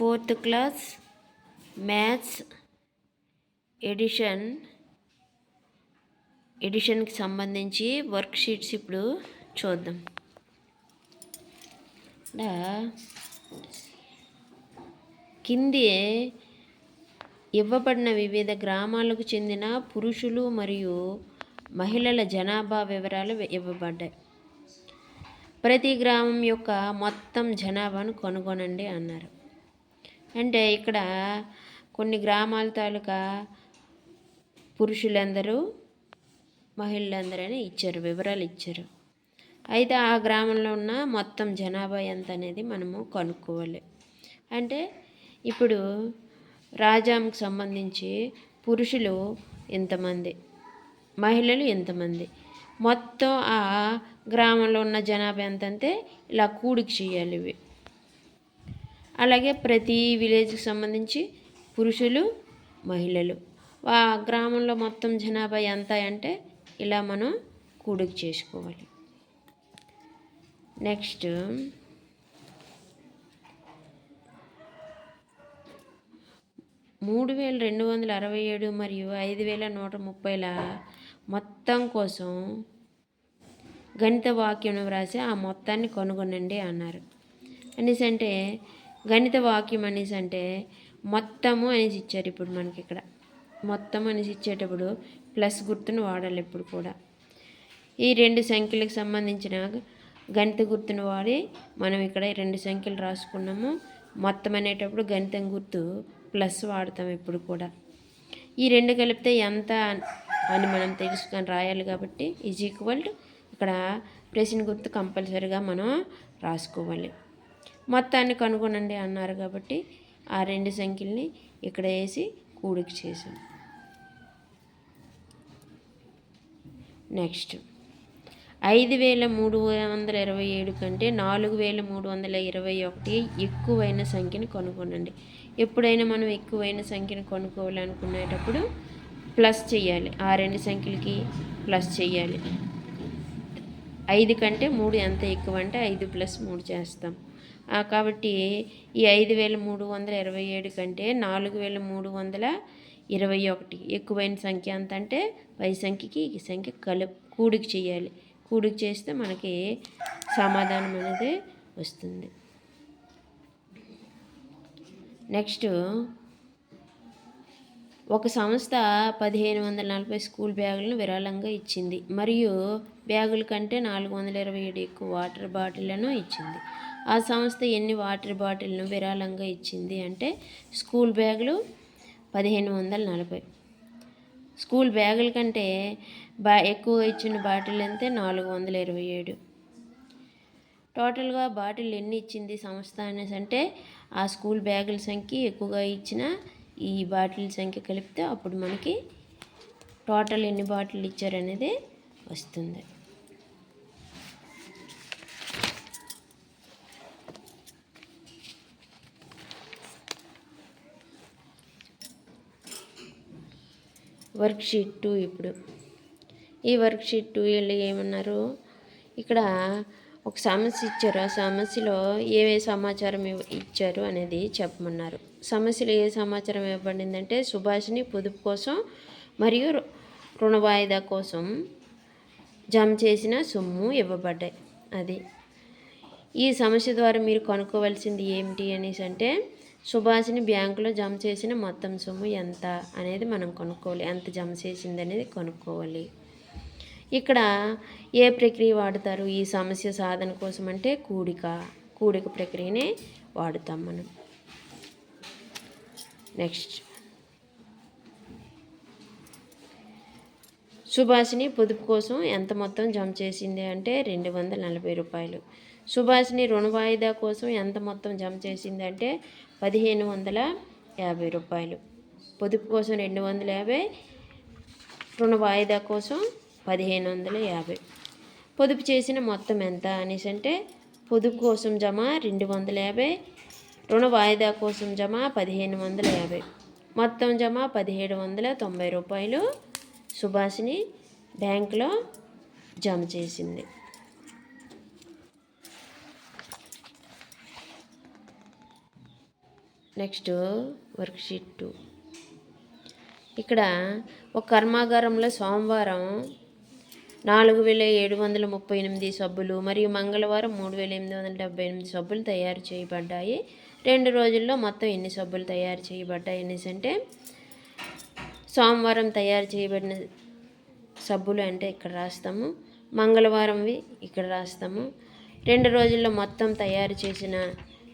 4th class maths ఎడిషన్కి సంబంధించి worksheets ఇప్పుడు చూద్దాం. కింది ఇవ్వబడిన వివిధ గ్రామాలకు చెందిన పురుషులు మరియు మహిళల జనాభా వివరాలు ఇవ్వబడ్డాయి. ప్రతి గ్రామం యొక్క మొత్తం జనాభాను కనుగొనండి అన్నారు. అంటే ఇక్కడ కొన్ని గ్రామాల తాలూకా పురుషులందరూ మహిళలందరూ అని ఇచ్చారు, వివరాలు ఇచ్చారు. అయితే ఆ గ్రామంలో ఉన్న మొత్తం జనాభా ఎంత అనేది మనము కనుక్కోవాలి. అంటే ఇప్పుడు రాజాంకి సంబంధించి పురుషులు ఎంతమంది, మహిళలు ఎంతమంది, మొత్తం ఆ గ్రామంలో ఉన్న జనాభా ఎంతంటే ఇలా కూడికి చేయాలి ఇవి. అలాగే ప్రతి విలేజ్కి సంబంధించి పురుషులు మహిళలు ఆ గ్రామంలో మొత్తం జనాభా ఎంత అంటే ఇలా మనం కూడికి చేసుకోవాలి. నెక్స్ట్ 3267 మరియు 5130ల మొత్తం కోసం గణిత వాక్యం వ్రాసి ఆ మొత్తాన్ని కనుగొనండి అన్నారు. అనేసి అంటే గణిత వాక్యం అనేసి అంటే మొత్తము అనేసి ఇచ్చారు. ఇప్పుడు మనకి ఇక్కడ మొత్తం అనేసి ఇచ్చేటప్పుడు ప్లస్ గుర్తును వాడాలి. ఇప్పుడు కూడా ఈ రెండు సంఖ్యలకు సంబంధించిన గణిత గుర్తును వాడి మనం ఇక్కడ 2 సంఖ్యలు రాసుకున్నాము. మొత్తం అనేటప్పుడు గణితం గుర్తు ప్లస్ వాడతాం. ఇప్పుడు కూడా ఈ రెండు కలిపితే ఎంత అని మనం తెలుసుకొని రాయాలి. కాబట్టి ఈజ్ ఈక్వల్ టు ఇక్కడ ప్రశ్న గుర్తు కంపల్సరీగా మనం రాసుకోవాలి. మొత్తాన్ని కనుగొనండి అన్నారు కాబట్టి ఆ 2 సంఖ్యల్ని ఇక్కడ వేసి కూడికి చేసాం. నెక్స్ట్ 5327 కంటే 4321 ఎక్కువైన సంఖ్యను కనుగొనండి. ఎప్పుడైనా మనం ఎక్కువైన సంఖ్యను కనుక్కోవాలనుకునేటప్పుడు ప్లస్ చేయాలి. ఆ 2 సంఖ్యలకి ప్లస్ చేయాలి. 5 కంటే 3 ఎంత ఎక్కువ అంటే 5 + 3 చేస్తాం. కాబట్టి ఈ 5327 కంటే 4321 ఎక్కువైన సంఖ్య ఎంత అంటే పై సంఖ్యకి ఈ సంఖ్య కూడికి చేయాలి. కూడికి చేస్తే మనకి సమాధానం అనేది వస్తుంది. నెక్స్ట్ ఒక సంస్థ 1540 స్కూల్ బ్యాగులను విరాళంగా ఇచ్చింది మరియు బ్యాగుల కంటే 427 ఎక్కువ వాటర్ బాటిళ్లను ఇచ్చింది. ఆ సంస్థ ఎన్ని వాటర్ బాటిళ్లను విరాళంగా ఇచ్చింది అంటే స్కూల్ బ్యాగులు 1540. స్కూల్ బ్యాగుల కంటే ఎక్కువ ఇచ్చిన బాటిల్ అంతే 427. టోటల్గా బాటిల్ ఎన్ని ఇచ్చింది సంస్థ అనేసి అంటే ఆ స్కూల్ బ్యాగుల సంఖ్య ఎక్కువగా ఇచ్చిన ఈ బాటిల్ సంఖ్య కలిపితే అప్పుడు మనకి టోటల్ ఎన్ని బాటిల్ ఇచ్చారనేది వస్తుంది. వర్క్షీట్ 2 ఇప్పుడు ఈ వర్క్షీట్ 2 ఏమన్నారు, ఇక్కడ ఒక సమస్య ఇచ్చారు. ఆ సమస్యలో ఏ సమాచారం ఇచ్చారు అనేది చెప్పమన్నారు. సమస్యలో ఏ సమాచారం ఇవ్వబడిందంటే సుభాషిణి పొదుపు కోసం మరియు రుణ వాయిదా కోసం జమ చేసిన సొమ్ము ఇవ్వబడ్డాయి. అది ఈ సమస్య ద్వారా మీరు కనుక్కోవాల్సింది ఏమిటి అనేసి అంటే సుభాషిణి బ్యాంకులో జమ చేసిన మొత్తం సొమ్ము ఎంత అనేది మనం కనుక్కోవాలి. ఎంత జమ చేసింది అనేది కనుక్కోవాలి. ఇక్కడ ఏ ప్రక్రియ వాడతారు ఈ సమస్య సాధన కోసం అంటే కూడిక ప్రక్రియనే వాడుతాం మనం. నెక్స్ట్ సుభాషిణి పొదుపు కోసం ఎంత మొత్తం జమ చేసింది అంటే 240 రూపాయలు. సుభాషిణి రుణ వాయిదా కోసం ఎంత మొత్తం జమ చేసింది అంటే 1550 రూపాయలు. పొదుపు కోసం 250, రుణ వాయిదా కోసం 1550. పొదుపు చేసిన మొత్తం ఎంత అనేసి అంటే పొదుపు కోసం జమ 250, రుణ వాయిదా కోసం జమ 1550, మొత్తం జమ 1790 రూపాయలు సుభాషిణి బ్యాంకులో జమ చేసింది. Next worksheet 2. ఇక్కడ ఒక కర్మాగారంలో సోమవారం 4738 సబ్బులు మరియు మంగళవారం 3878 సబ్బులు తయారు చేయబడ్డాయి. 2 రోజుల్లో మొత్తం ఎన్ని సబ్బులు తయారు చేయబడ్డాయి అనేసి అంటే, సోమవారం తయారు చేయబడిన సబ్బులు అంటే ఇక్కడ రాస్తాము, మంగళవారంవి ఇక్కడ రాస్తాము. 2 రోజుల్లో మొత్తం తయారు చేసిన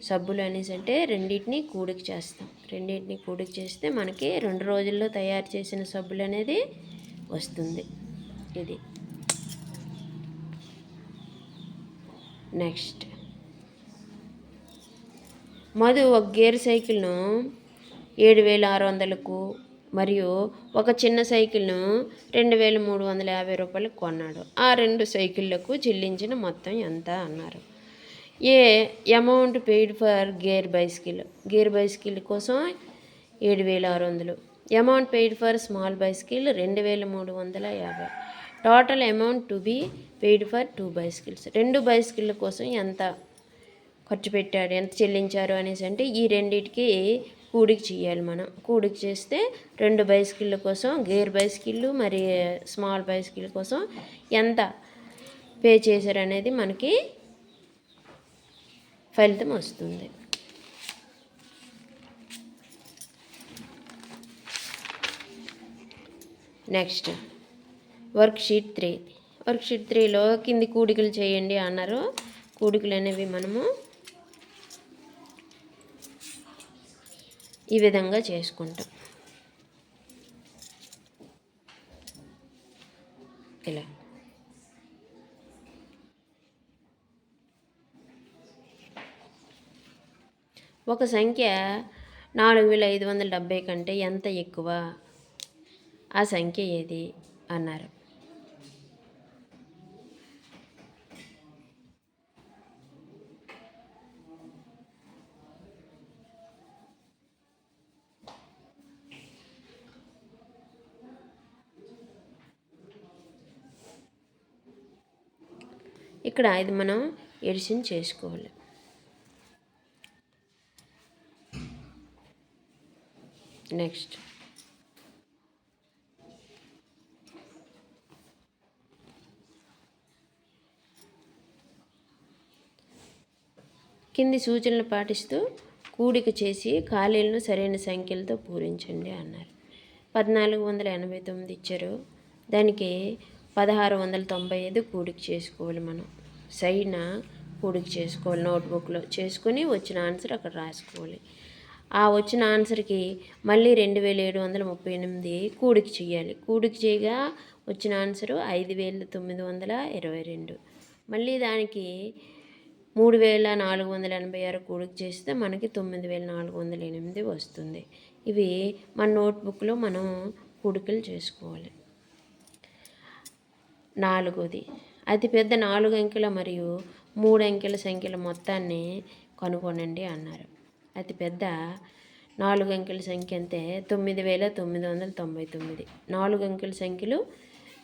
సబ్బులు అనేసి అంటే రెండింటిని కూడిక చేస్తాం. రెండింటిని కూడిక చేస్తే మనకి 2 రోజుల్లో తయారు చేసిన సబ్బులు అనేది వస్తుంది. ఇది నెక్స్ట్ మధు ఒక గేర్ సైకిల్ను 7600కు మరియు ఒక చిన్న సైకిల్ను 2350 రూపాయలకు కొన్నాడు. ఆ 2 సైకిళ్లకు చెల్లించిన మొత్తం ఎంత అన్నారు. ఏ amount paid for gear bicycle కోసం 7600. Amount paid for small bicycle 2350. Total amount to be paid for 2 bicycles. 2 బైసికిళ్ళ కోసం ఎంత ఖర్చు పెట్టాడు, ఎంత చెల్లించారు అనేసి అంటే ఈ రెండింటికి కూడిక చేయాలి. మనం కూడిక చేస్తే 2 బైసికిళ్ళ కోసం, గేర్ బైసికిల్ మరి స్మాల్ బైసికిల్ కోసం ఎంత పే చేశారు అనేది మనకి ఫలితం వస్తుంది. Next worksheet 3. వర్క్షీట్ 3లో కింది కూడికలు చేయండి అన్నారు. కూడికలు అనేవి మనము ఈ విధంగా చేసుకుంటాం. ఇలా ఒక సంఖ్య 4570 కంటే ఎంత ఎక్కువ, ఆ సంఖ్య ఏది అన్నారు. ఇక్కడ ఇది మనం ఎడిషన్ చేసుకోవాలి. నెక్స్ట్ కింది సూచనలు పాటిస్తూ కూడిక చేసి ఖాళీలను సరైన సంఖ్యలతో పూరించండి అన్నారు. 1489 ఇచ్చారు, దానికి 1695 కూడిక చేసుకోవాలి. మనం సైడ్న కూడిక చేసుకోవాలి, నోట్బుక్లో చేసుకొని వచ్చిన ఆన్సర్ అక్కడ రాసుకోవాలి. ఆ వచ్చిన ఆన్సర్కి మళ్ళీ 2738 కూడిక చేయాలి. కూడిక చేయగా వచ్చిన ఆన్సరు 5922. మళ్ళీ దానికి 3486 కూడిక చేస్తే మనకి 9408 వస్తుంది. ఇవి మన నోట్బుక్లో మనం కూడికలు చేసుకోవాలి. 4ది అతిపెద్ద 4 అంకెల మరియు 3 అంకెల సంఖ్యల మొత్తాన్ని కనుగొనండి అన్నారు. అతిపెద్ద 4 అంకెల సంఖ్య అంటే 9999. 4 అంకెల సంఖ్యలు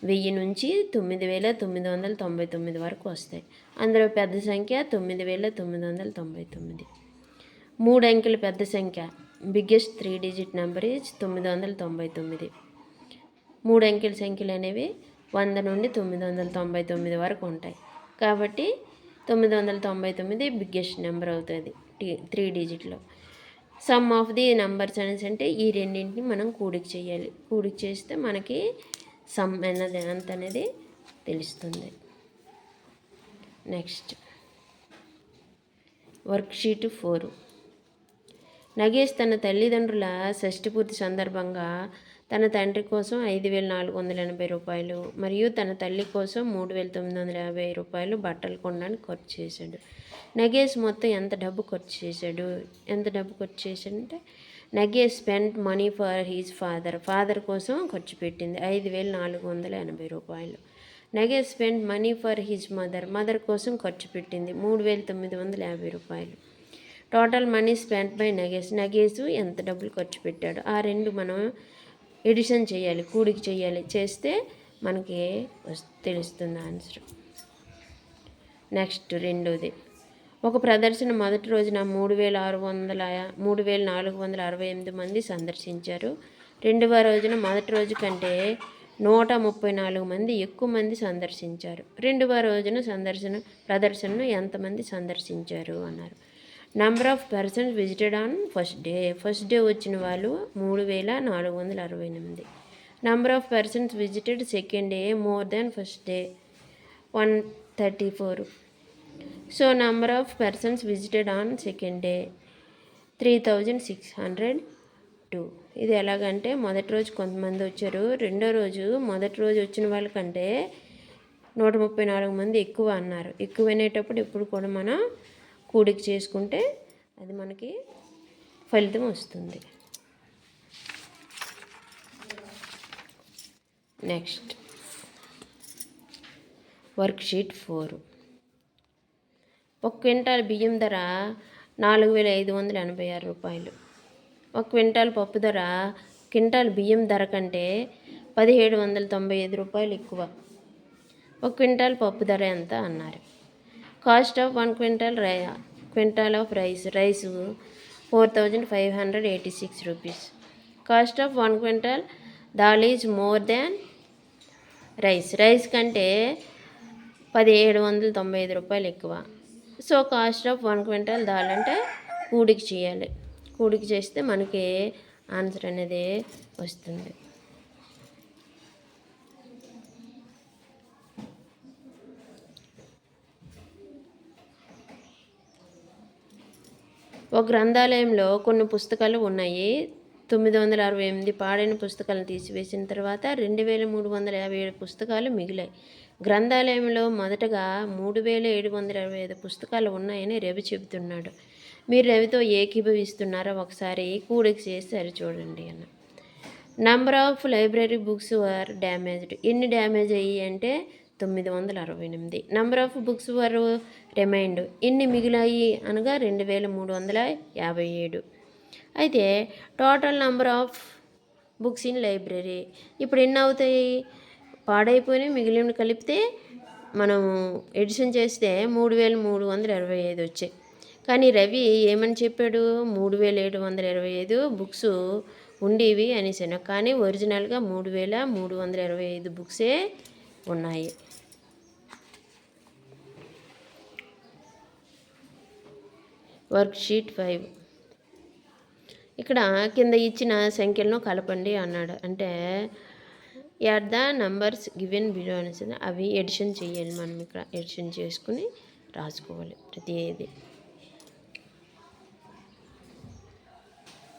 1000 నుంచి 9999 వరకు వస్తాయి. అందులో పెద్ద సంఖ్య 9999. 3 అంకెల పెద్ద సంఖ్య బిగ్గెస్ట్ 3 డిజిట్ నెంబర్ ఈజ్ 999. 3 అంకెల సంఖ్యలు అనేవి 100 నుండి 999 వరకు ఉంటాయి. కాబట్టి 999 బిగ్గెస్ట్ నెంబర్ అవుతుంది 3 డిజిట్లో. సమ్ ఆఫ్ ది నెంబర్స్ అనేసి అంటే ఈ రెండింటిని మనం కూడిక చేయాలి. కూడిక చేస్తే మనకి సమ్ అన్నది ఎంత అనేది తెలుస్తుంది. Next worksheet 4. నగేష్ తన తల్లిదండ్రుల షష్ఠిపూర్తి సందర్భంగా తన తండ్రి కోసం 5480 రూపాయలు మరియు తన తల్లి కోసం 3950 రూపాయలు బట్టలు కొనడానికి ఖర్చు చేశాడు. నగేష్ మొత్తం ఎంత డబ్బు ఖర్చు చేశాడంటే Nagesh spent money for he's father కోసం ఖర్చు పెట్టింది 5480 రూపాయలు. Nagesh spent money for his mother కోసం ఖర్చు పెట్టింది 3950 రూపాయలు. Total money spent by Nagesh ఎంత డబ్బులు ఖర్చు పెట్టాడు, ఆ రెండు మనం ఎడిషన్ చేయాలి, కూడిక చేయాలి. చేస్తే మనకి తెలుస్తుంది ఆన్సర్. నెక్స్ట్ 2ది ఒక ప్రదర్శన మొదటి రోజున 3,468 మంది సందర్శించారు. రెండవ రోజున మొదటి రోజు కంటే 134 మంది ఎక్కువ మంది సందర్శించారు. రెండవ రోజున ప్రదర్శనను ఎంతమంది సందర్శించారు అన్నారు. Number of persons visited on first day వచ్చిన వాళ్ళు 3,468. Number of persons visited second day more than first day 134. So number of persons visited on second day 3,602. ఇది ఎలాగంటే మొదటి రోజు కొంతమంది వచ్చారు, రెండో రోజు మొదటి రోజు వచ్చిన వాళ్ళకంటే 134 మంది ఎక్కువ అన్నారు. ఎక్కువ అనేటప్పుడు ఇప్పుడు కూడా మనం కూడిక చేసుకుంటే అది మనకి ఫలితం వస్తుంది. Next worksheet 4. 1 క్వింటాల్ బియ్యం ధర 4,586 రూపాయలు. 1 క్వింటాల్ పప్పు ధర క్వింటాల్ బియ్యం ధర కంటే 1,795 రూపాయలు ఎక్కువ. 1 క్వింటాల్ పప్పు ధర ఎంత అన్నారు. Cost of 1 quintal of rice 4,586 rupees. Cost of 1 quintal dal is more than rice కంటే 1,795 రూపాయలు ఎక్కువ. So cost of 1 quintal dal అంటే కూడిక చేయాలి. కూడిక చేస్తే మనకి ఆన్సర్ అనేది వస్తుంది. ఒక గ్రంథాలయంలో కొన్ని పుస్తకాలు ఉన్నాయి. 968 పాడైన పుస్తకాలను తీసివేసిన తర్వాత 2,357 పుస్తకాలు మిగిలాయి. గ్రంథాలయంలో మొదటగా 3,725 పుస్తకాలు ఉన్నాయని రవి చెబుతున్నాడు. మీరు రవితో ఏకీభవిస్తున్నారా? ఒకసారి కూడిక చేసి సరిచూడండి అన్న. Number of library books were damaged. ఎన్ని డ్యామేజ్ అయ్యి అంటే 968. Number of books were remained. ఎన్ని మిగిలాయి అనగా 2,357. అయితే total number of books in library ఇప్పుడు ఎన్ని అవుతాయి? పాడైపోయినాయి మిగిలిన కలిపితే మనం ఎడిషన్ చేస్తే 3,325 వచ్చాయి. కానీ రవి ఏమని చెప్పాడు? 3,725 బుక్స్ ఉండేవి అనేసాను. కానీ ఒరిజినల్గా 3,325 బుక్సే ఉన్నాయి. వర్క్షీట్ 5. ఇక్కడ కింద ఇచ్చిన సంఖ్యలను కలపండి అన్నాడు. అంటే add the numbers given below అనేసి అవి ఎడిషన్ చేయాలి. మనం ఇక్కడ ఎడిషన్ చేసుకుని రాసుకోవాలి ప్రతిదీ.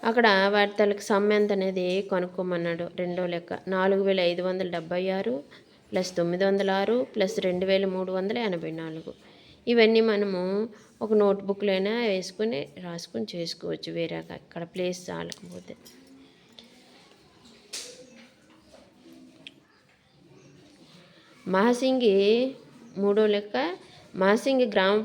అక్కడ వాటి తలకి సమ్ ఎంత అనేది కనుక్కోమన్నాడు. రెండో లెక్క 4,576 ప్లస్ 906 ప్లస్ 2,384. ఇవన్నీ మనము ఒక నోట్బుక్లో అయినా వేసుకుని రాసుకొని చేసుకోవచ్చు వేరేగా, ఇక్కడ ప్లేస్ చాలకపోతే. మహాసింగి మూడో లెక్క. మహాసింగి గ్రామ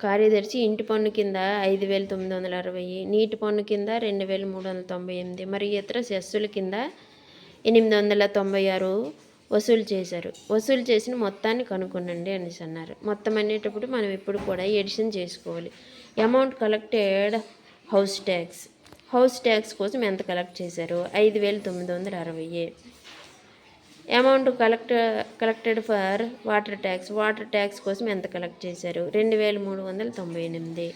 కార్యదర్శి ఇంటి పన్ను కింద 5,960, నీటి పన్ను కింద 2,398 మరియు ఇతర సెస్సుల కింద 896 వసూలు చేశారు. వసూలు చేసిన మొత్తాన్ని కనుక్కోనండి అనేసి అన్నారు. మొత్తం అనేటప్పుడు మనం ఇప్పుడు కూడా ఎడిషన్ చేసుకోవాలి. అమౌంట్ కలెక్టెడ్ హౌస్ ట్యాక్స్ కోసం ఎంత కలెక్ట్ చేశారు? 5,960. Amount collected for water tax కోసం ఎంత కలెక్ట్ చేశారు? 2,398.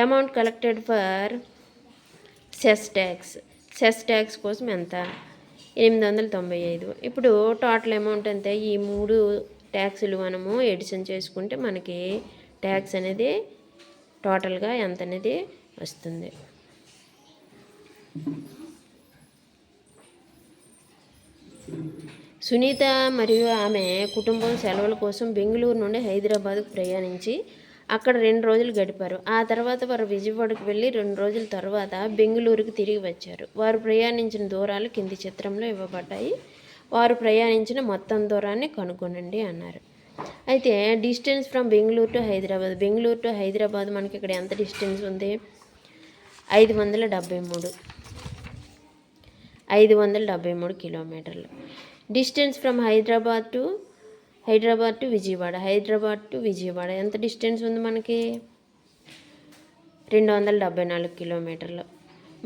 Amount collected for cess tax కోసం ఎంత? 895. ఇప్పుడు టోటల్ అమౌంట్ అంతే. ఈ 3 ట్యాక్సులు మనము ఎడిషన్ చేసుకుంటే మనకి ట్యాక్స్ అనేది టోటల్గా ఎంత అనేది వస్తుంది. సునీత మరియు ఆమె కుటుంబం సెలవుల కోసం బెంగళూరు నుండి హైదరాబాద్కు ప్రయాణించి అక్కడ 2 రోజులు గడిపారు. ఆ తర్వాత వారు విజయవాడకు వెళ్ళి 2 రోజుల తర్వాత బెంగళూరుకు తిరిగి వచ్చారు. వారు ప్రయాణించిన దూరాలు కింది చిత్రంలో ఇవ్వబడ్డాయి. వారు ప్రయాణించిన మొత్తం దూరాన్ని కనుగొనండి అన్నారు. అయితే distance from Bengaluru to Hyderabad మనకి ఇక్కడ ఎంత డిస్టెన్స్ ఉంది? 573 కిలోమీటర్లు. Distance from Hyderabad to Vijayawada ఎంత డిస్టెన్స్ ఉంది మనకి? 274 కిలోమీటర్లు.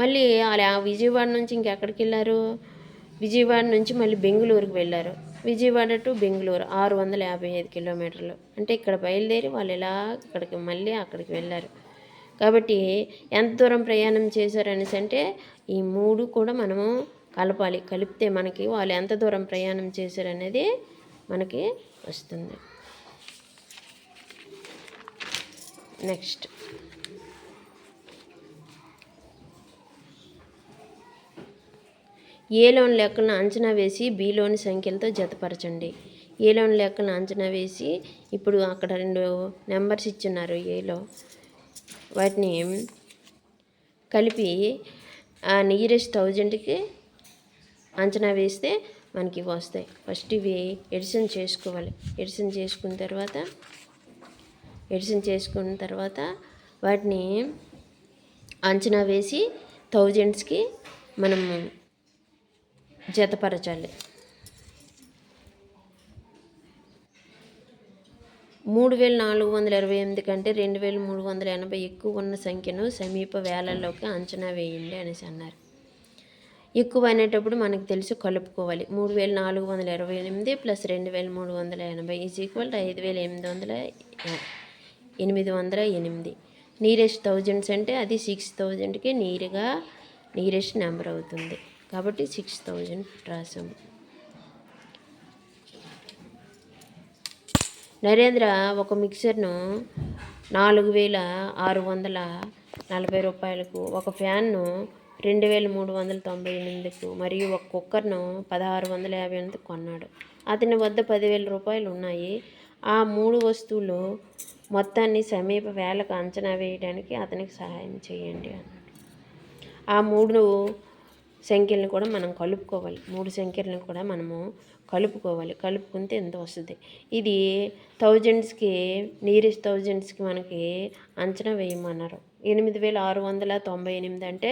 మళ్ళీ అలా విజయవాడ నుంచి ఇంకెక్కడికి వెళ్ళారు? విజయవాడ నుంచి మళ్ళీ బెంగుళూరుకి వెళ్ళారు. విజయవాడ టు బెంగుళూరు 655 కిలోమీటర్లు. అంటే ఇక్కడ బయలుదేరి వాళ్ళు ఇలా ఇక్కడికి మళ్ళీ అక్కడికి వెళ్ళారు. కాబట్టి ఎంత దూరం ప్రయాణం చేశారనేసి అంటే ఈ 3 కూడా మనము కలపాలి. కలిపితే మనకి వాళ్ళు ఎంత దూరం ప్రయాణం చేశారనేది మనకి వస్తుంది. నెక్స్ట్ ఏలోని లెక్కలను అంచనా వేసి బిలోని సంఖ్యలతో జతపరచండి. ఏలోని లెక్కలను అంచనా వేసి ఇప్పుడు అక్కడ 2 నెంబర్స్ ఇచ్చున్నారు ఏలో, వాటిని కలిపి ఆ నియరెస్ట్ 1000కి అంచనా వేస్తే మనకి ఇవి వస్తాయి. ఫస్ట్ ఇవి ఎడిషన్ చేసుకోవాలి. ఎడిషన్ చేసుకున్న తర్వాత వాటిని అంచనా వేసి 1000స్కి మనం జతపరచాలి. 3428 కంటే 2380 ఎక్కువ ఉన్న సంఖ్యను సమీప వేలల్లోకి అంచనా వేయండి అనేసి అన్నారు. ఎక్కువ అనేటప్పుడు మనకు తెలుసు కలుపుకోవాలి. 3428 plus 2380 is equal to 5808. Nearest 1000s అంటే అది 6000కి నియరెస్ట్ నెంబర్ అవుతుంది. కాబట్టి 6000 రాసాము. నరేంద్ర ఒక మిక్సర్ను 4640 రూపాయలకు, ఒక ఫ్యాన్ను 2398కు మరియు ఒక కుక్కర్ను 1658కు కొన్నాడు. అతని వద్ద 10,000 రూపాయలు ఉన్నాయి. ఆ 3 వస్తువులు మొత్తాన్ని సమీప వేలకు అంచనా వేయడానికి అతనికి సహాయం చేయండి అన్నాడు. ఆ 3 సంఖ్యలను కూడా మనం కలుపుకోవాలి. 3 సంఖ్యలను కూడా మనము కలుపుకుంటే ఎంత వస్తుంది? ఇది 1000స్కి నియరెస్ట్ 1000స్కి మనకి అంచనా వేయమన్నారు. 8698 అంటే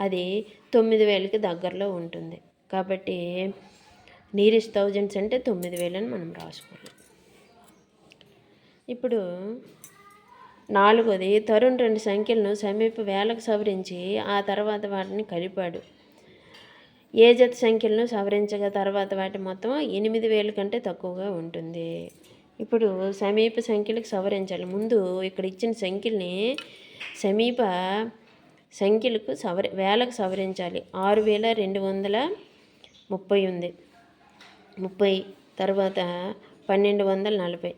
అది 9000కి దగ్గరలో ఉంటుంది. కాబట్టి నియరెస్ట్ 1000s అంటే 9000 అని మనం రాసుకోవాలి. ఇప్పుడు 4వది, తరుణ్ 2 సంఖ్యలను సమీప వేలకు సవరించి ఆ తర్వాత వాటిని కలిపాడు. ఏ జత సంఖ్యలను సవరించగా తర్వాత వాటి మొత్తం 8000 కంటే తక్కువగా ఉంటుంది. ఇప్పుడు సమీప సంఖ్యలకు సవరించాలి. ముందు ఇక్కడ ఇచ్చిన సంఖ్యల్ని సమీప సంఖ్యలకు వేలకు సవరించాలి. 6230 ఉంది. 30 తర్వాత 1240.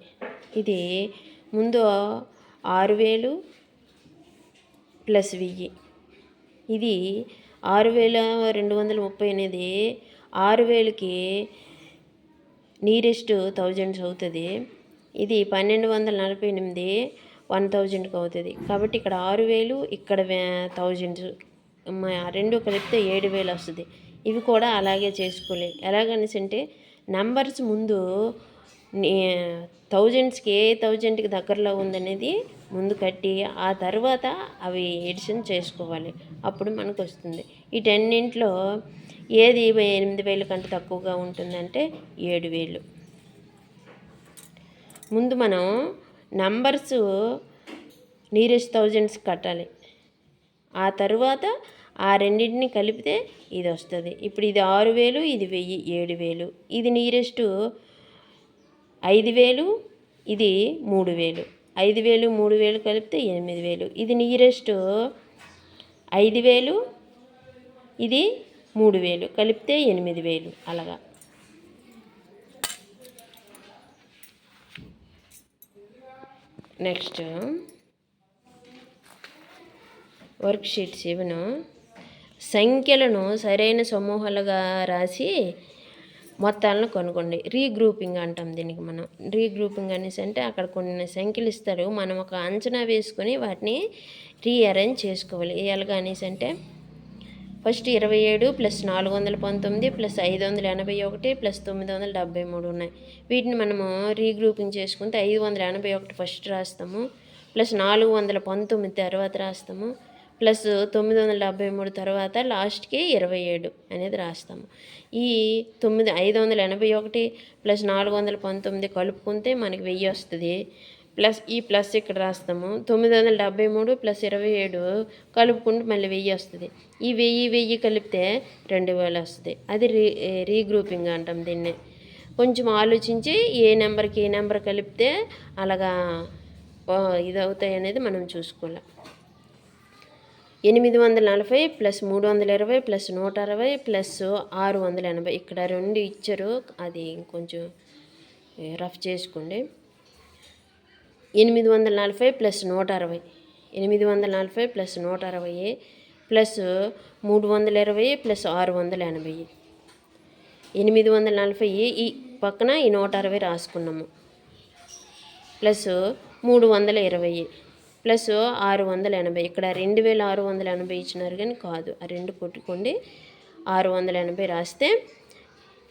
ఇది ముందు 6000 ప్లస్ 1000. ఇది 6230 అనేది 6000కి నియరెస్ట్ 1000s అవుతుంది. ఇది 1248 1000కి అవుతుంది. కాబట్టి ఇక్కడ 6000 ఇక్కడ 1000s రెండు కలిపితే 7000 వస్తుంది. ఇవి కూడా అలాగే చేసుకోలేదు. ఎలాగనేసి అంటే నంబర్స్ ముందు 1000స్కి ఏ 1000కి దగ్గరలో ఉందనేది ముందు కట్టి ఆ తర్వాత అవి ఎడిషన్ చేసుకోవాలి. అప్పుడు మనకు వస్తుంది. వీటన్నింటిలో ఏది 8000 కంటే తక్కువగా ఉంటుందంటే 7000. ముందు మనం నంబర్స్ నియరెస్ట్ 1000s కట్టాలి. ఆ తర్వాత ఆ రెండింటిని కలిపితే ఇది వస్తుంది. ఇప్పుడు ఇది 6000, ఇది 1000, 7000. ఇది నియరెస్ట్ 5000, ఇది 3000. 5000 3000 కలిపితే 8000. ఇది నియరెస్ట్ 5000, ఇది 3000 కలిపితే 8000. అలాగా నెక్స్ట్ వర్క్షీట్ 7 సంఖ్యలను సరైన సమూహాలుగా రాసి మొత్తాలను కనుగొండి. రీగ్రూపింగ్ అంటాం దీనికి మనం. రీగ్రూపింగ్ అనేసి అంటే అక్కడ కొన్ని సంఖ్యలు ఇస్తారు, మనం ఒక అంచనా వేసుకొని వాటిని రీఅరేంజ్ చేసుకోవాలి. ఎలాగా అనేసి అంటే ఫస్ట్ 27 ప్లస్ 419 ప్లస్ 581 ప్లస్ 973 ఉన్నాయి. వీటిని మనము రీగ్రూపింగ్ చేసుకుంటే 581 ఫస్ట్ రాస్తాము, ప్లస్ 419 తర్వాత రాస్తాము, ప్లస్ 973 తర్వాత లాస్ట్కి 27 అనేది రాస్తాము. ఈ 581 ప్లస్ 419 కలుపుకుంటే మనకి 1000 వస్తుంది. ప్లస్ ఈ ప్లస్ ఇక్కడ రాస్తాము. 973 ప్లస్ 27 కలుపుకుంటూ మళ్ళీ 1000 వస్తుంది. ఈ 1000 కలిపితే 2000 వస్తుంది. అది రీగ్రూపింగ్ అంటాం దీన్ని. కొంచెం ఆలోచించి ఏ నెంబర్కి ఏ నెంబర్ కలిపితే అలాగా ఇది అవుతాయి అనేది మనం చూసుకోవాలి. 840 ప్లస్ 320 ప్లస్ 160 ప్లస్ 680. ఇక్కడ 2 ఇచ్చారు, అది కొంచెం రఫ్ చేసుకోండి. 840 ప్లస్ 160, 840 ప్లస్ 160 ప్లస్ 320 ప్లస్ 680. 840 ఈ పక్కన ఈ 160 రాసుకున్నాము, ప్లస్ 320 ప్లస్ 680. ఇక్కడ 2680 ఇచ్చినారు కానీ కాదు, ఆ 2 కొట్టుకోండి. 680 రాస్తే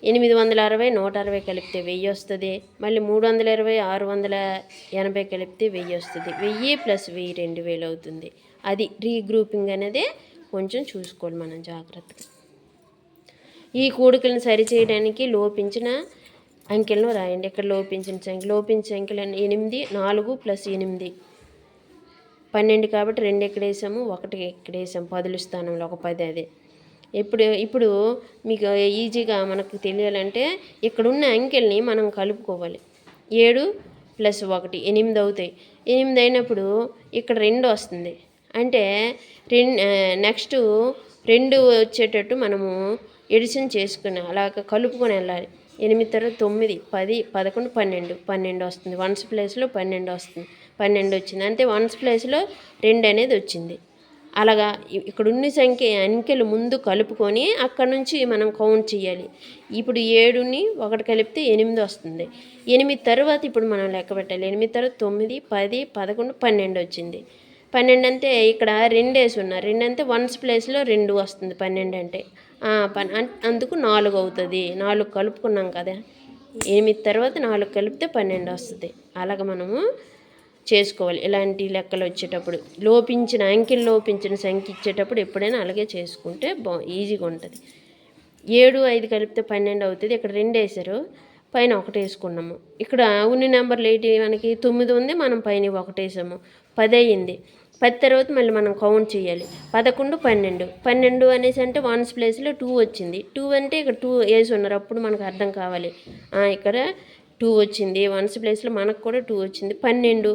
860 160 కలిపితే 1000 వస్తుంది. మళ్ళీ 320 680 కలిపితే 1000 వస్తుంది. 1000 ప్లస్ 1000 2000 అవుతుంది. అది రీగ్రూపింగ్ అనేది కొంచెం చూసుకోవాలి మనం జాగ్రత్తగా. ఈ కూడికలను సరిచేయడానికి లోపించిన అంకెలను రాయండి. ఇక్కడ లోపించిన సంఖ్యలు 8 4 ప్లస్ 8 12 కాబట్టి 2 ఎక్కడ వేసాము, 1 ఎక్కడ వేసాము, 10 స్థానంలో ఒక 10. అదే ఇప్పుడు మీకు ఈజీగా మనకు తెలియాలంటే ఇక్కడున్న అంకెల్ని మనం కలుపుకోవాలి. 7 ప్లస్ 1 8 అవుతాయి. 8 అయినప్పుడు ఇక్కడ 2 వస్తుంది. అంటే నెక్స్ట్ 2 వచ్చేటట్టు మనము ఎడిషన్ చేసుకుని అలాగ కలుపుకొని వెళ్ళాలి. 8 తర్వాత 9 10 11 12 12 వస్తుంది. 1s ప్లేస్లో 12 వస్తుంది. 12 వచ్చింది అంటే 1s ప్లేస్లో 2 అనేది వచ్చింది. అలాగా ఇక్కడ ఉన్న అంకెలు ముందు కలుపుకొని అక్కడ నుంచి మనం కౌంట్ చేయాలి. ఇప్పుడు 7ని 1 కలిపితే 8 వస్తుంది. 8 తర్వాత ఇప్పుడు మనం లెక్క పెట్టాలి. 8 తర్వాత 9 10 11 12 వచ్చింది. 12 అంటే ఇక్కడ 2 వేసి ఉన్నారు. 2 అంటే 1s ప్లేస్లో 2 వస్తుంది. 12 అంటే అందుకు 4 అవుతుంది. 4 కలుపుకున్నాం కదా, 8 తర్వాత 4 కలిపితే 12 వస్తుంది. అలాగ మనము చేసుకోవాలి. ఇలాంటి లెక్కలు వచ్చేటప్పుడు అంకెలు లోపించిన సంఖ్య ఇచ్చేటప్పుడు ఎప్పుడైనా అలాగే చేసుకుంటే ఈజీగా ఉంటుంది. 7 5 కలిపితే 12 అవుతుంది. ఇక్కడ 2 వేసారు, పైన 1 వేసుకున్నాము. ఇక్కడ ఉన్ని నెంబర్లు ఏంటి, మనకి 9 ఉంది, మనం పైన 1 వేసాము, 10 అయ్యింది. 10 తర్వాత మళ్ళీ మనం కౌంట్ చేయాలి. 11 12 12 అనేసి అంటే 1s ప్లేస్లో 2 వచ్చింది. 2 అంటే ఇక్కడ 2 వేసి ఉన్నారు, అప్పుడు మనకు అర్థం కావాలి. ఇక్కడ 2 వచ్చింది. 1s ప్లేస్లో మనకు కూడా 2 వచ్చింది. 12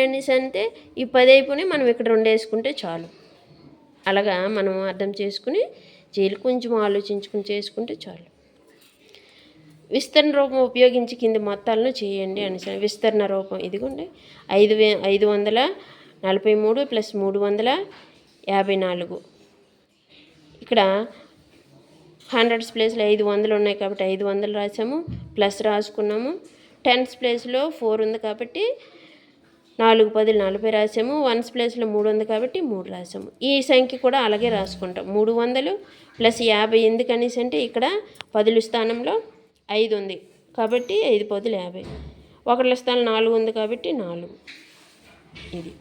అనేసి అంటే ఈ 10 అయిపోయి మనం ఇక్కడ 2 వేసుకుంటే చాలు. అలాగా మనం అర్థం చేసుకుని కొంచెం ఆలోచించుకుని చేసుకుంటే చాలు. విస్తరణ రూపం ఉపయోగించి కింది మొత్తాలను చేయండి అని. విస్తరణ రూపం ఇదిగోండి. 543 ప్లస్ 354. ఇక్కడ 100s ప్లేస్లో 500 ఉన్నాయి కాబట్టి 500 రాసాము, ప్లస్ రాసుకున్నాము. 10s ప్లేస్లో 4 ఉంది కాబట్టి 4 10 40 రాసాము. 1s ప్లేస్లో 3 ఉంది కాబట్టి 3 రాసాము. ఈ సంఖ్య కూడా అలాగే రాసుకుంటాం. 300 ప్లస్ 50 ఎందుకనేసి అంటే ఇక్కడ 10 స్థానంలో 5 ఉంది కాబట్టి 5 10 50. 1 స్థానం 4 ఉంది కాబట్టి 4. ఇది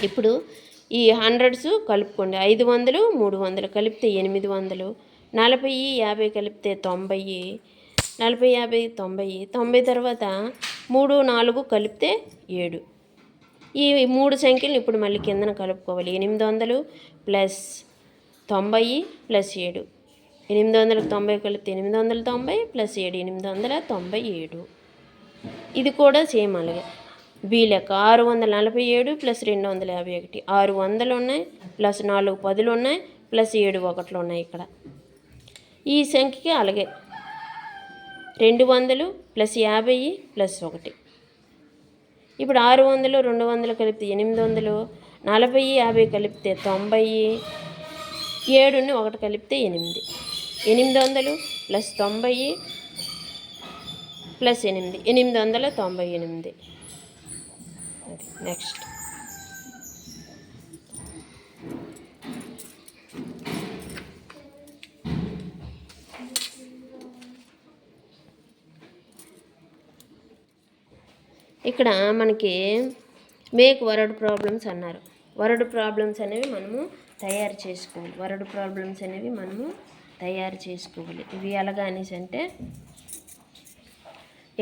ఇప్పుడు ఈ 100s కలుపుకోండి. 500 300 కలిపితే 800, 40 50 కలిపితే 90, 40 50 90, 90 తర్వాత 3 4 కలిపితే 7. ఈ 3 సంఖ్యలు ఇప్పుడు మళ్ళీ కిందన కలుపుకోవాలి. 800 ప్లస్ 90 ప్లస్ 7. 890 కలిపితే 890 ప్లస్ 7 897. ఇది కూడా సేమ్ అలాగే బి లెక్క. 647 ప్లస్ 251. 600 ఉన్నాయి, ప్లస్ 4 10 ఉన్నాయి, ప్లస్ 7 1 ఉన్నాయి. ఇక్కడ ఈ సంఖ్యకి అలాగే 200 ప్లస్ 50 ప్లస్ 1. ఇప్పుడు 600 200 కలిపితే 800, 40 50 కలిపితే 90, 7ని 1 కలిపితే 8. 800 ప్లస్ 90 ప్లస్ 8 898. నెక్స్ట్ ఇక్కడ మనకి మేక్ వర్డ్ ప్రాబ్లమ్స్ అన్నారు. వర్డ్ ప్రాబ్లమ్స్ అనేవి మనము తయారు చేసుకోవాలి. ఇవి ఎలాగా అనేసి అంటే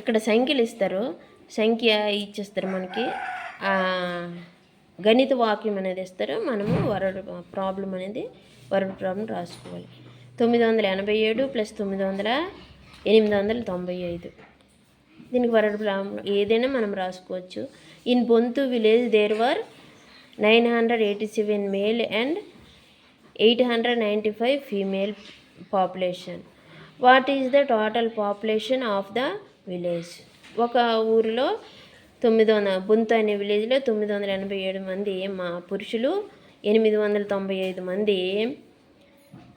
ఇక్కడ సంఖ్యలు ఇస్తారు, సంఖ్య ఇచ్చేస్తారు మనకి, గణిత వాక్యం అనేది ఇస్తారు. మనము వరడ్ ప్రాబ్లం రాసుకోవాలి. 987 + 900 895. దీనికి వరడ్ ప్రాబ్లం ఏదైనా మనం రాసుకోవచ్చు. In Bonthu village there were 987 male and 895 female population. What is the total population of the village? ఒక ఊరిలో బొంతు అనే విలేజ్లో 987 మంది పురుషులు, 895 మంది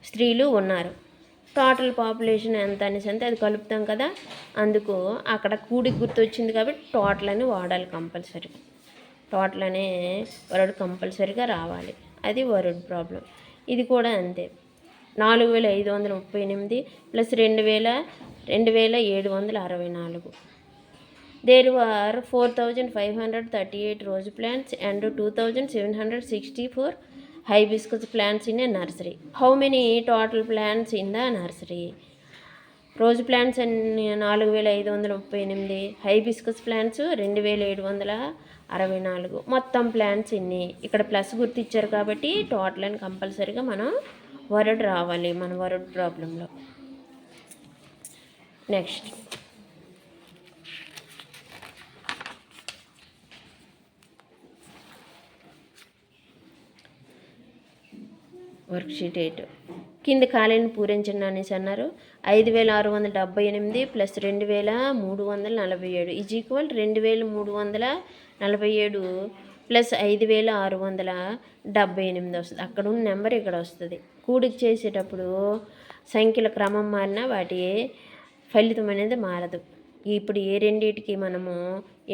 స్త్రీలు ఉన్నారు. టోటల్ పాపులేషన్ ఎంత అనేసి అంటే అది కలుపుతాం కదా, అందుకు అక్కడ కూడికి గుర్తు వచ్చింది కాబట్టి టోటల్ అని వాడాలి కంపల్సరీ. టోటల్ అనే వర్డ్ కంపల్సరీగా రావాలి. అది వర్డ్ ప్రాబ్లం. ఇది కూడా అంతే. 4538 + 2764. There were 4538 rose plants and 2764 hibiscus plants in a nursery. How many total plants in the nursery? Rose plants 4538, hibiscus plants 2764. మొత్తం ప్లాంట్స్ ఇన్ని. ఇక్కడ ప్లస్ గుర్తు ఇచ్చారు కాబట్టి టోటల్ అని కంపల్సరీగా మనం వర్డ్ రావాలి మన వర్డ్ ప్రాబ్లంలో. Next worksheet 8. కింద ఖాళీని పూరించండి అనేసి అన్నారు. 5678 + 2347 ఈజ్ ఈక్వల్ 2347 + 5678 వస్తుంది. అక్కడ ఉన్న నెంబర్ ఇక్కడ వస్తుంది. కూడికి చేసేటప్పుడు సంఖ్యల క్రమం మారినా వాటి ఫలితం అనేది మారదు. ఇప్పుడు ఏ రెండింటికి మనము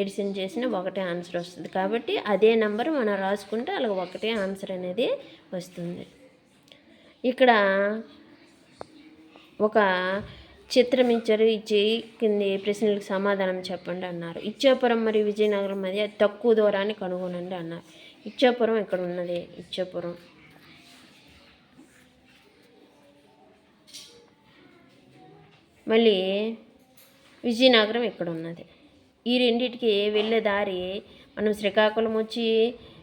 ఎడిషన్ చేసినా ఒకటే ఆన్సర్ వస్తుంది కాబట్టి అదే నెంబర్ మనం రాసుకుంటే అలాగ ఒకటే ఆన్సర్ అనేది వస్తుంది. ఇక్కడ ఒక చిత్రం ఇచ్చారు, ఇచ్చి కింది ప్రశ్నలకు సమాధానం చెప్పండి అన్నారు. ఇచ్చాపురం మరియు విజయనగరం మధ్య తక్కువ దూరాన్ని కనుగొనండి అన్నారు. ఇచ్చాపురం ఇక్కడ ఉన్నది. ఇచ్చాపురం మళ్ళీ విజయనగరం ఇక్కడ ఉన్నది. ఈ రెండింటికి వెళ్ళే దారి మనం శ్రీకాకుళం వచ్చి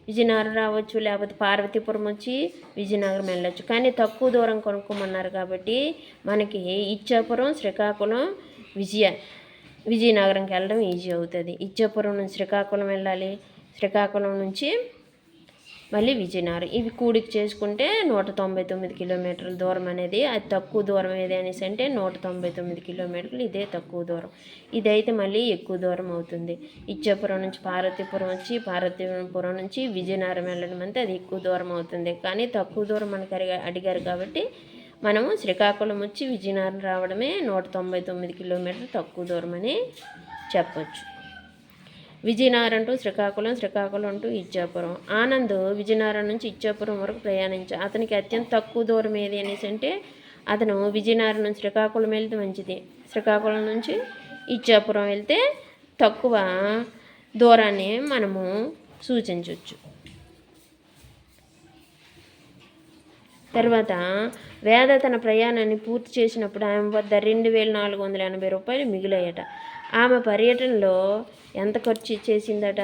విజయనగరం రావచ్చు, లేకపోతే పార్వతీపురం వచ్చి విజయనగరం వెళ్ళచ్చు. కానీ తక్కువ దూరం కొనుక్కోమన్నారు కాబట్టి మనకి ఇచ్చాపురం, శ్రీకాకుళం, విజయనగరంకి వెళ్ళడం ఈజీ అవుతుంది. ఇచ్చాపురం నుంచి శ్రీకాకుళం వెళ్ళాలి, శ్రీకాకుళం నుంచి మళ్ళీ విజయనగరం. ఇవి కూడికి చేసుకుంటే 199 కిలోమీటర్ల దూరం అనేది. అది తక్కువ దూరం ఏది అనేసి అంటే 199 కిలోమీటర్లు. ఇదే తక్కువ దూరం. ఇదైతే మళ్ళీ ఎక్కువ దూరం అవుతుంది. ఇచ్చాపురం నుంచి పార్వతీపురం వచ్చి, పార్వతీపురం నుంచి విజయనగరం వెళ్ళడం అంటే అది ఎక్కువ దూరం అవుతుంది. కానీ తక్కువ దూరం మనకు అడిగారు కాబట్టి మనము శ్రీకాకుళం వచ్చి విజయనగరం రావడమే 199 కిలోమీటర్లు తక్కువ దూరం అని చెప్పచ్చు. Vizianagaram to Srikakulam, Srikakulam to Ichchapuram. ఆనంద్ విజయనగరం నుంచి ఇచ్చాపురం వరకు ప్రయాణించాడు. అతనికి అత్యంత తక్కువ దూరం ఏది అనేసి అంటే అతను విజయనగరం నుంచి శ్రీకాకుళం వెళ్తే మంచిది, శ్రీకాకుళం నుంచి ఇచ్చాపురం వెళ్తే తక్కువ దూరాన్ని మనము సూచించవచ్చు. తర్వాత వేద తన ప్రయాణాన్ని పూర్తి చేసినప్పుడు ఆమె వద్ద 2480 రూపాయలు మిగిలాయట. ఆమె పర్యటనలో ఎంత ఖర్చు చేసిందట?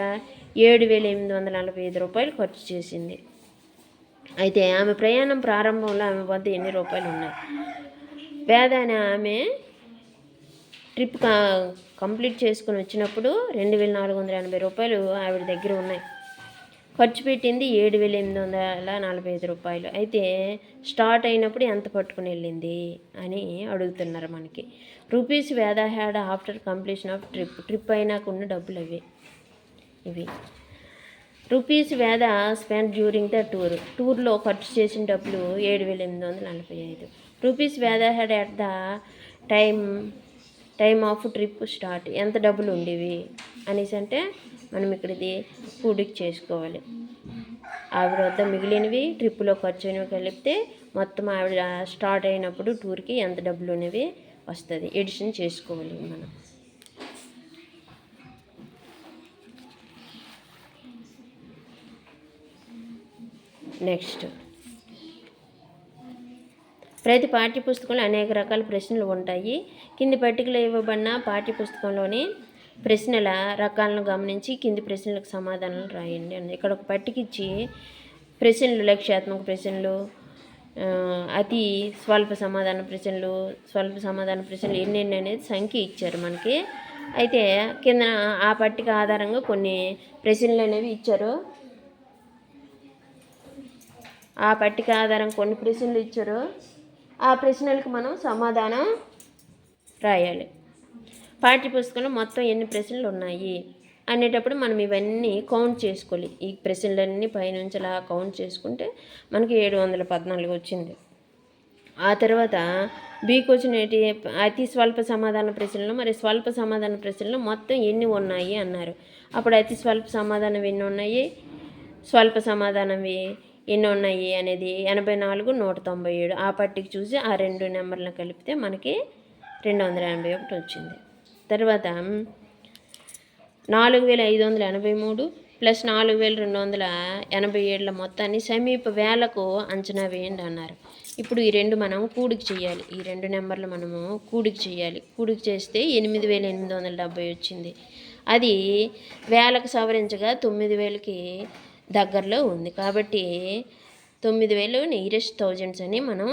7845 రూపాయలు ఖర్చు చేసింది. అయితే ఆమె ప్రయాణం ప్రారంభంలో ఆమె వద్ద ఎన్ని రూపాయలు ఉన్నాయి? వేద అనే ఆమె ట్రిప్ కంప్లీట్ చేసుకుని వచ్చినప్పుడు 2480 రూపాయలు ఆవిడ దగ్గర ఉన్నాయి. ఖర్చు పెట్టింది 7845 రూపాయలు. అయితే స్టార్ట్ అయినప్పుడు ఎంత పట్టుకుని వెళ్ళింది అని అడుగుతున్నారు మనకి. రూపీస్ వేద had after completion of trip అయినాక ఉన్న డబ్బులు ఇవి. రూపీస్ వేద స్పెండ్ డ్యూరింగ్ ద టూర్లో ఖర్చు చేసిన డబ్బులు 7845. రూపీస్ వేద had at the time of trip start ఎంత డబ్బులు ఉండేవి అనేసి అంటే మనం ఇక్కడ ఇది కూడికి చేసుకోవాలి. ఆవిడ వద్ద మిగిలినవి ట్రిప్పులో ఖర్చు అయినవి కలిపితే మొత్తం ఆవిడ స్టార్ట్ అయినప్పుడు టూర్కి ఎంత డబ్బులు అనేవి వస్తుంది. ఎడిషన్ చేసుకోవాలి మనం. నెక్స్ట్ ప్రతి పాఠ్యపుస్తకంలో అనేక రకాల ప్రశ్నలు ఉంటాయి. కింది పట్టికలో ఇవ్వబడిన పాఠ్యపుస్తకంలోని ప్రశ్నల రకాలను గమనించి కింది ప్రశ్నలకు సమాధానాలు రాయండి అని ఇక్కడ ఒక పట్టికిచ్చి ప్రశ్నలు లక్ష్యాత్మక ప్రశ్నలు, అతి స్వల్ప సమాధాన ప్రశ్నలు ఎన్నెన్ని అనేది సంఖ్య ఇచ్చారు మనకి. అయితే కింద ఆ పట్టిక ఆధారంగా కొన్ని ప్రశ్నలు అనేవి ఇచ్చారు. ఆ పట్టిక ఆధారం కొన్ని ప్రశ్నలు ఇచ్చారు. ఆ ప్రశ్నలకు మనం సమాధానం రాయాలి. పాఠ్యపుస్తకంలో మొత్తం ఎన్ని ప్రశ్నలు ఉన్నాయి అనేటప్పుడు మనం ఇవన్నీ కౌంట్ చేసుకోవాలి. ఈ ప్రశ్నలన్నీ పైనుంచి అలా కౌంట్ చేసుకుంటే మనకి 714 వచ్చింది. ఆ తర్వాత బీకి వచ్చినటి అతి స్వల్ప సమాధాన ప్రశ్నలు, మరి స్వల్ప సమాధాన ప్రశ్నలు మొత్తం ఎన్ని ఉన్నాయి అన్నారు. అప్పుడు అతి స్వల్ప సమాధానం ఎన్ని ఉన్నాయి, స్వల్ప సమాధానవి ఎన్ని ఉన్నాయి అనేది 84, 197. ఆ పట్టిక చూసి ఆ రెండు నెంబర్లను కలిపితే మనకి 281 వచ్చింది. తర్వాత 4583 ప్లస్ 4287 మొత్తాన్ని సమీప వేలకు అంచనా వేయండి అన్నారు. ఇప్పుడు ఈ రెండు మనం కూడికి చేయాలి. ఈ రెండు నెంబర్లు మనము కూడికి చేయాలి. కూడికి చేస్తే 8870 వచ్చింది. అది వేలకు సవరించగా 9000కి దగ్గరలో ఉంది. కాబట్టి 9000 నియరెస్ట్ థౌజండ్స్ అని మనం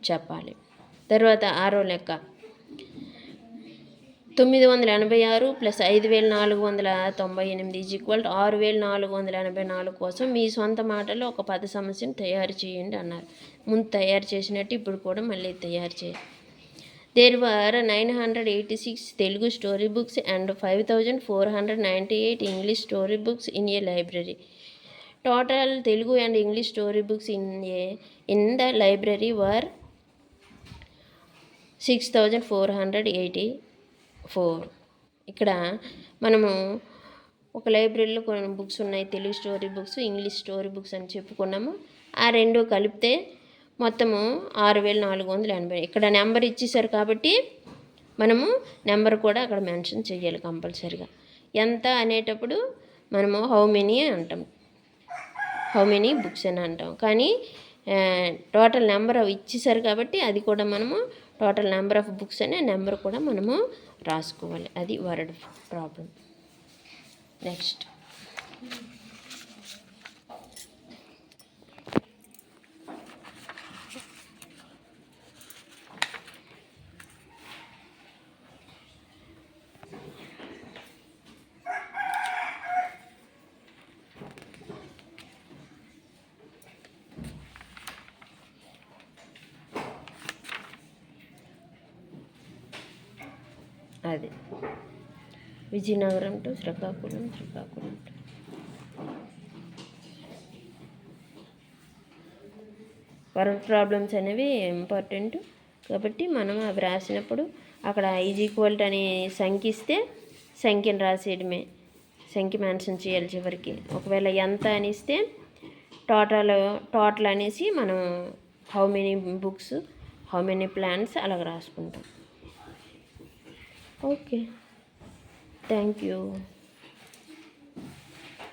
చెప్పాలి. తర్వాత 6వ లెక్క 986 ప్లస్ 5498 ఈజ్ ఈక్వల్ 6484 కోసం మీ సొంత మాటలో ఒక పద సమస్యను తయారు చేయండి అన్నారు. ముందు తయారు చేసినట్టు ఇప్పుడు కూడా మళ్ళీ తయారు చేయాలి. There were 986 Telugu story books and 5498 English story books in a library. Total Telugu and English story books in the library were 6484. ఇక్కడ మనము ఒక లైబ్రరీలో కొన్ని బుక్స్ ఉన్నాయి, Telugu story books, English story books అని చెప్పుకున్నాము. ఆ రెండు కలిపితే మొత్తము 6480. ఇక్కడ నెంబర్ ఇచ్చేసారు కాబట్టి మనము నెంబర్ కూడా అక్కడ మెన్షన్ చేయాలి కంపల్సరీగా. ఎంత అనేటప్పుడు మనము హౌ మెనీ అంటాం, హౌ మెనీ బుక్స్ అని అంటాం. కానీ టోటల్ నెంబర్ ఇచ్చేసారు కాబట్టి అది కూడా మనము టోటల్ నెంబర్ ఆఫ్ బుక్స్ అనే నెంబర్ కూడా మనము రాసుకోవాలి. అది వర్డ్ ప్రాబ్లం. నెక్స్ట్ అది Vizianagaram to Srikakulam, Srikakulam to word problems అనేవి ఇంపార్టెంట్ కాబట్టి మనం అవి రాసినప్పుడు అక్కడ ఈజ్ ఈక్వల్ టు అని సంఖ్య ఇస్తే సంఖ్యను రాసేయడమే, సంఖ్య మెన్షన్ చేయాలి చివరికి. ఒకవేళ ఎంత అని ఇస్తే టోటల్ అనేసి మనం how many books, how many plants అలాగ రాసుకుంటాం. Okay, thank you.